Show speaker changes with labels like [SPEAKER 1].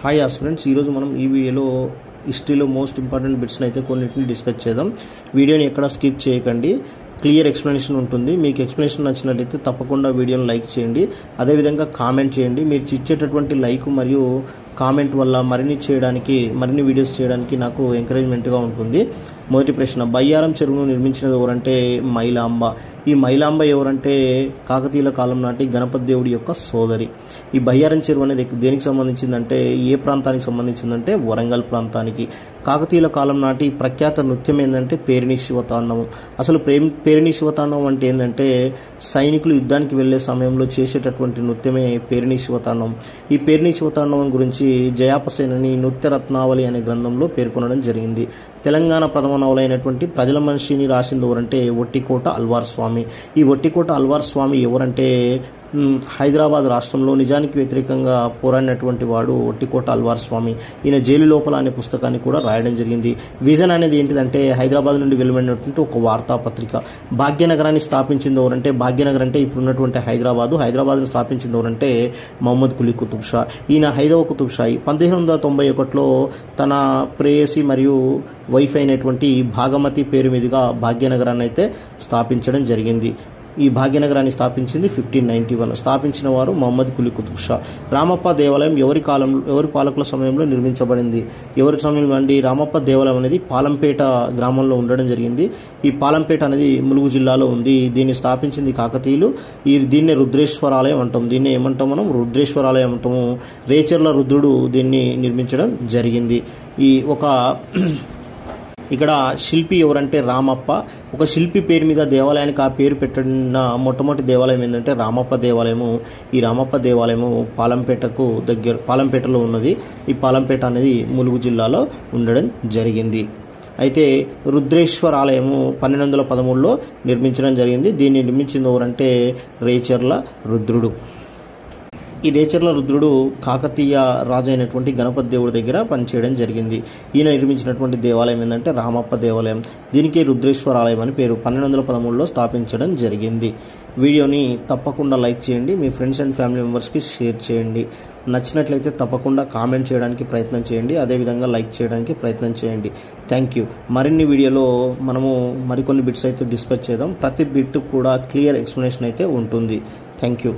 [SPEAKER 1] Hi students, ఈరోజు మనం ఈ వీడియోలో హిస్టరీలో మోస్ట్ ఇంపార్టెంట్ బిట్స్ని అయితే కొన్నిటిని డిస్కస్ చేద్దాం. వీడియోని ఎక్కడ స్కిప్ చేయకండి, క్లియర్ ఎక్స్ప్లెనేషన్ ఉంటుంది. మీకు ఎక్స్ప్లెనేషన్ నచ్చినట్లయితే తప్పకుండా వీడియోని లైక్ చేయండి, అదేవిధంగా కామెంట్ చేయండి. మీరు ఇచ్చేటటువంటి లైక్ మరియు కామెంట్ వల్ల మరిన్ని వీడియోస్ చేయడానికి నాకు ఎంకరేజ్మెంట్గా ఉంటుంది. మొదటి ప్రశ్న, బయ్యారం చెరువును నిర్మించినది ఎవరంటే మైలాంబ. ఈ మైలాంబ ఎవరంటే కాకతీయుల కాలం నాటి గణపతి దేవుడి యొక్క సోదరి. ఈ బయ్యారం చెరువు అనేది దేనికి సంబంధించిందంటే, ఏ ప్రాంతానికి సంబంధించిందంటే వరంగల్ ప్రాంతానికి. కాకతీయుల కాలం నాటి ప్రఖ్యాత నృత్యం ఏంటంటే పేరిణి శివతాండవం. అసలు పేరిణి శివతాండవం అంటే ఏంటంటే సైనికులు యుద్ధానికి వెళ్లే సమయంలో చేసేటటువంటి నృత్యమే పేరిణి శివతాండవం. ఈ పేరిణి శివతాండవం గురించి జయాపసేనని నృత్యరత్నావళి అనే గ్రంథంలో పేర్కొనడం జరిగింది. తెలంగాణ ప్రథమ నవలైనటువంటి ప్రజల మనిషిని రాసింది ఎవరంటే ఒట్టికోట అల్వార్ స్వామి. ఈ ఒట్టికోట అల్వార్ స్వామి ఎవరంటే హైదరాబాద్ రాష్ట్రంలో నిజానికి వ్యతిరేకంగా పోరాడినటువంటి వాడు ఒట్టికోట అల్వార్ స్వామి. ఈయన జైలు లోపల అనే పుస్తకాన్ని కూడా రాయడం జరిగింది. విజన్ అనేది ఏంటిదంటే హైదరాబాద్ నుండి వెలువడినటువంటి ఒక వార్తాపత్రిక. భాగ్యనగరాన్ని స్థాపించింది ఎవరంటే, భాగ్యనగర్ అంటే ఇప్పుడున్నటువంటి హైదరాబాద్ను స్థాపించింది ఎవరంటే మహమ్మద్ కులీ కుతుబ్ షా. ఈయన 5వ కుతుబ్ షాయి. 1891లో తన ప్రేయసి మరియు వైఫ్ అయినటువంటి భాగమతి పేరు మీదుగా భాగ్యనగరాన్ని అయితే స్థాపించడం జరిగింది. ఈ భాగ్యనగరాన్ని స్థాపించింది 1591. స్థాపించిన వారు మహమ్మద్ కులీ కుతుబ్ షా. రామప్ప దేవాలయం ఎవరి పాలకుల సమయంలో నిర్మించబడింది? ఎవరి సమయంలో అండి? రామప్ప దేవాలయం అనేది పాలంపేట గ్రామంలో ఉండడం జరిగింది. ఈ పాలంపేట అనేది ములుగు జిల్లాలో ఉంది. దీన్ని స్థాపించింది కాకతీయులు. దీన్నే రుద్రేశ్వరాలయం అంటాం. దీన్ని ఏమంటాం మనం? రుద్రేశ్వరాలయం అంటాము. రేచర్ల రుద్రుడు దీన్ని నిర్మించడం జరిగింది. ఇక్కడ శిల్పి ఎవరంటే రామప్ప. ఒక శిల్పి పేరు మీద దేవాలయానికి ఆ పేరు పెట్టిన మొట్టమొదటి దేవాలయం ఏంటంటే రామప్ప దేవాలయము. ఈ రామప్ప దేవాలయము పాలంపేటలో ఉన్నది. ఈ పాలంపేట అనేది ములుగు జిల్లాలో ఉండడం జరిగింది. అయితే రుద్రేశ్వర ఆలయము 1213లో నిర్మించడం జరిగింది. దీన్ని నిర్మించింది ఎవరంటే రేచర్ల రుద్రుడు. ఈ రేచర్ల రుద్రుడు కాకతీయ రాజు అయినటువంటి గణపతి దేవుడి దగ్గర పనిచేయడం జరిగింది. ఈయన నిర్మించినటువంటి దేవాలయం ఏంటంటే రామప్ప దేవాలయం. దీనికి రుద్రేశ్వర ఆలయం అని పేరు. 1213లో స్థాపించడం జరిగింది. వీడియోని తప్పకుండా లైక్ చేయండి, మీ ఫ్రెండ్స్ అండ్ ఫ్యామిలీ మెంబర్స్కి షేర్ చేయండి. నచ్చినట్లయితే తప్పకుండా కామెంట్ చేయడానికి ప్రయత్నం చేయండి, అదేవిధంగా లైక్ చేయడానికి ప్రయత్నం చేయండి. Thank you. మరిన్ని వీడియోలో మనము మరికొన్ని బిట్స్ అయితే డిస్కస్ చేద్దాం. ప్రతి బిట్ కూడా క్లియర్ ఎక్స్ప్లెనేషన్ అయితే ఉంటుంది. Thank you.